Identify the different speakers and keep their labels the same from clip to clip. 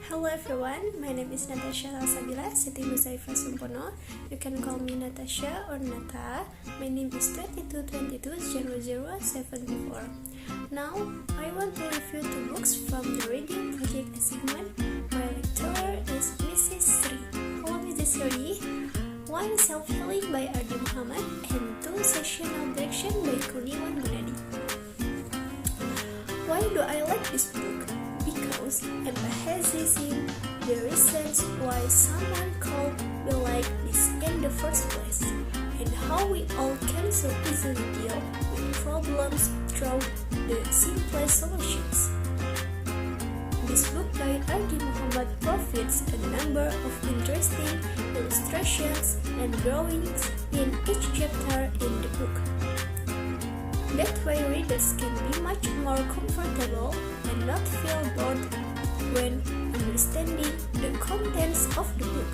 Speaker 1: Hello everyone, my name is Natasha Salsabila Siti Musaifa Sumpono. You can call me Natasha or Nata. My name is 22220074. Now, I want to review two books from the reading project assignment. My lecturer is Mrs. Sri. Follow me this series. 1. Self-Healing by Ardhi Mohamad and 2. Sessional Direction by Kurniawan Gunadi. Why do I like this book? Because emphasizing the reasons why someone could be like this in the first place, and how we all can so easily deal with problems through the simplest solutions. This book by Ardhi Mohamad provides a number of interesting illustrations and drawings in each chapter in the book. That way readers can be much more comfortable and not feel bored when understanding the contents of the book.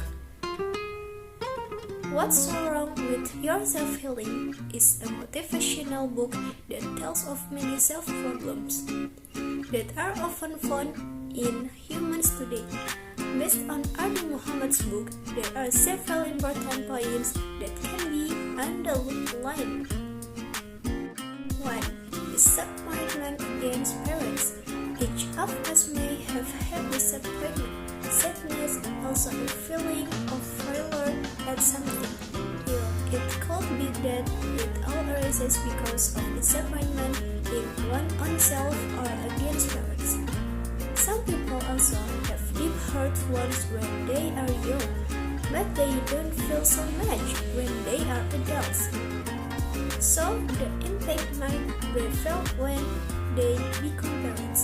Speaker 1: What's So Wrong with Your Self-Healing is a motivational book that tells of many self-problems that are often found in humans today. Based on Arah Musim's book, there are several important points that can be underlined. 1. Disappointment against parents. Each of us may have had disappointment, sadness, also a feeling of failure at something. It could be that it all arises because of disappointment in oneself or against parents. Some people also have deep hurt wounds when they are young, but they don't feel so much when they are adults. So the impact might be felt when they become parents.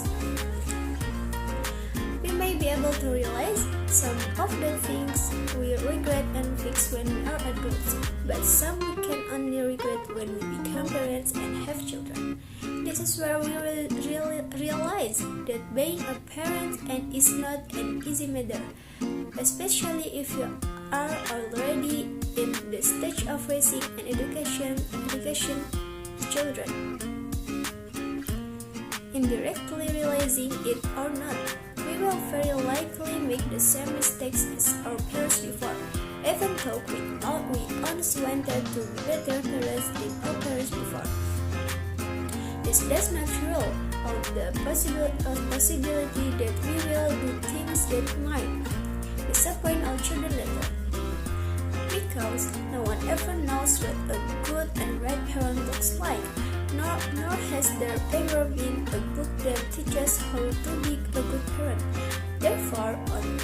Speaker 1: We may be able to realize some of the things we regret and fix when we are adults, but some we can only regret when we become parents and have children. This is where we realize that being a parent is not an easy matter, especially if you are already in the stage of raising and education children. Indirectly realizing it or not, we will very likely make the same mistakes as our parents before, even though we once wanted to be better parents than our parents before. This does not rule out the possibility that we will do things that might disappoint our children later. Because no one ever knows what a good and right parent looks like, nor has there ever been a book that teaches how to be a good parent. Therefore,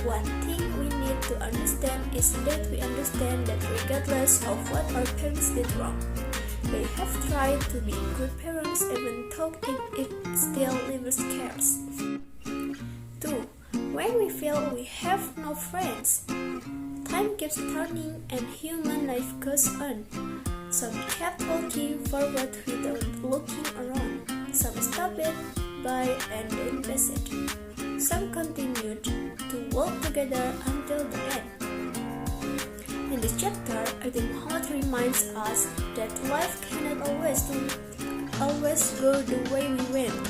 Speaker 1: one thing we need to understand is that we understand that regardless of what our parents did wrong, they have tried to be good parents even though it still leaves scars. 2. When we feel we have no friends, time keeps turning and human life goes on. Some kept walking forward without looking around. Some stopped by and then passed. Some continued to walk together until the end. In this chapter, Ardhi Mohamad reminds us that life cannot always go the way we want.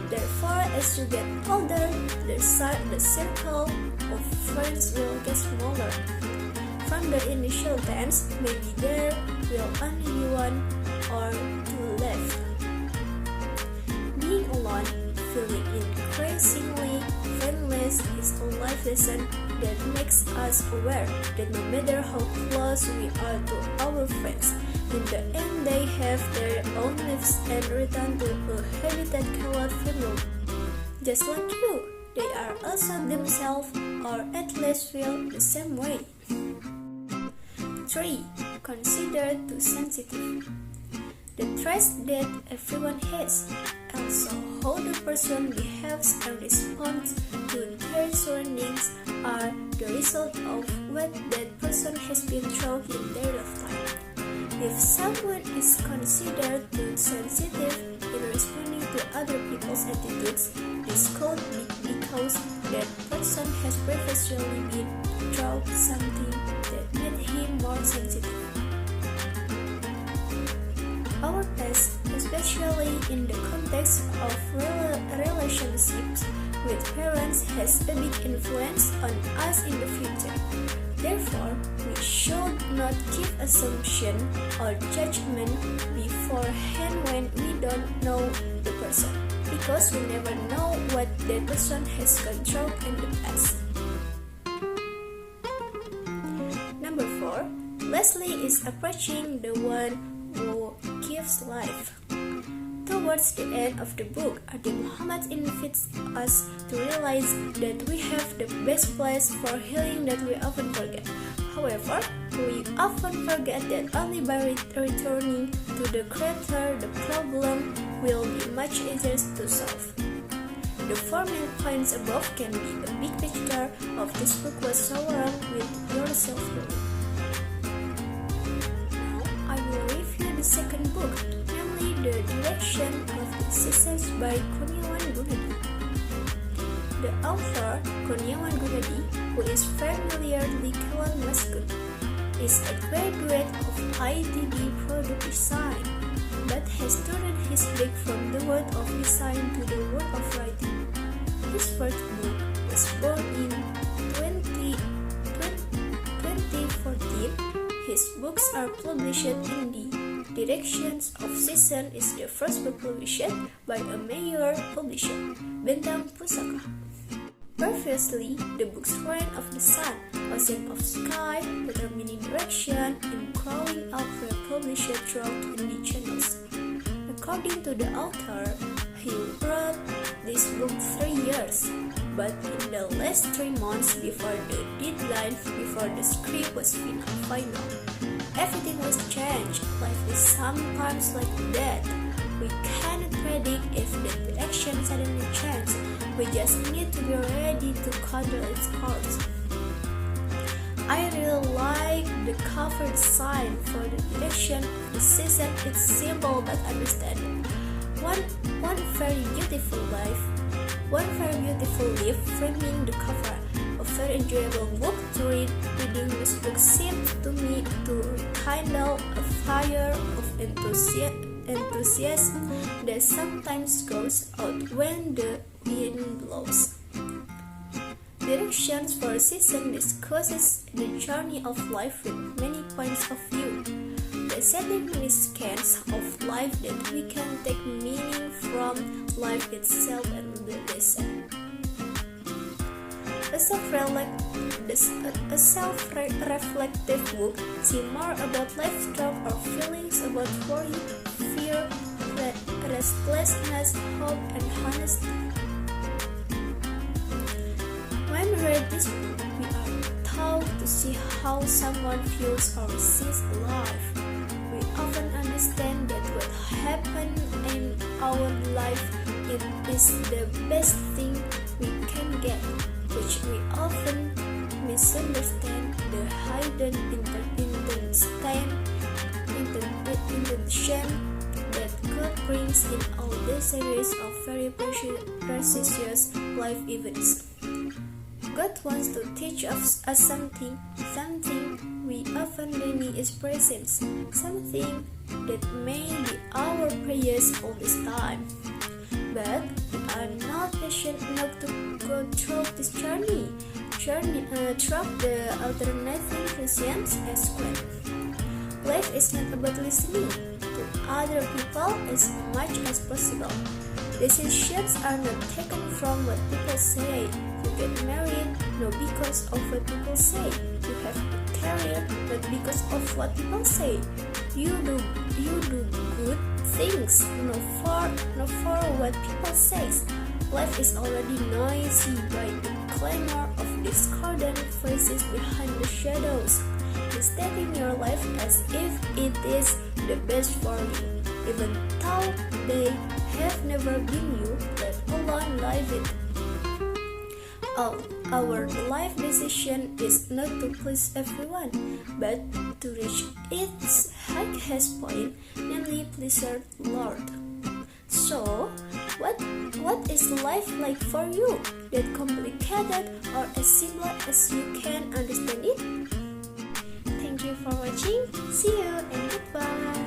Speaker 1: Therefore, as you get older, the circle of friends will get smaller. From the initial tense, maybe there will only be one or two left. Being alone, feeling increasingly friendless is a life lesson that makes us aware that no matter how close we are to our friends, in the end they have their own lives and return to a habitat called family. Just like you, they are also themselves, or at least feel the same way. 3. Consider too sensitive. The traits that everyone has, also how the person behaves and responds to their surroundings, are the result of what that person has been through in their lifetime. If someone is considered too sensitive in responding to other people's attitudes, this could be because that person has previously been through something that made him more sensitive. Our task, especially in the context of relationships, with parents has a big influence on us in the future. Therefore, we should not give assumption or judgment beforehand when we don't know the person, because we never know what that person has gone through in the past. Number 4. Leslie is approaching the one who gives life. Towards the end of the book, Ardhi Muhammad invites us to realize that we have the best place for healing that we often forget. However, we often forget that only by returning to the Creator, the problem will be much easier to solve. The 4 main points above can be a big picture of this book was so wrong with your self-healing. Now, I will review the second book, namely The Direction of the Seasons by Kurniawan Gunadi. The author, Kurniawan Gunadi, who is familiarly called Maskud, is a graduate of ITB Product Design, but has turned his back from the world of design to the world of writing. His first book was born in 2014. His books are published in the Directions of Season is the first book published by a major publisher, Bentang Pusaka. Previously, the books Rain of the Sun, Ocean of Sky, Determining Direction, and Growing Up were published throughout 20 channels. According to the author, he wrote this book 3 years, but in the last 3 months before the deadline, before the script was final, everything was changed. Life is sometimes like that. We cannot predict if the direction suddenly changes. We just need to be ready to control its course. I really like the cover design for the Direction of the Season. It's simple but understandable. One very beautiful leaf framing the cover. A very enjoyable book to read. Reading this book seemed to me to rekindle a fire of enthusiasm that sometimes goes out when the wind blows. Directions for a Season discusses the journey of life with many points of view, presenting many scans of life that we can take meaning from life itself and the lesson. A self-reflective book, see more about life struggle or feelings about worry, fear, restlessness, hope, and honesty. When we read this book, we are taught to see how someone feels or sees life. We often understand that what happened in our life it is the best thing we can get, which we often misunderstand the hidden intention that God brings in all the series of very precious life events. God wants to teach us something we often deny His presence, something that may be our prayers all this time. But we are not patient enough to go through this journey through the alternating reasons as well. Life is not about listening to other people as much as possible. Decisions are not taken from what people say. You get married not because of what people say. You have a career not because of what people say. You do good things not for what people say. Life is already noisy by the clamor of discordant voices behind the shadows. Stating your life as if it is the best for you, even though they have never been you, let alone live it. Our life decision is not to please everyone, but to reach its highest point, namely please the Lord. So, what is life like for you? That complicated or as simple as you can understand it? Thank you for watching. See you and goodbye.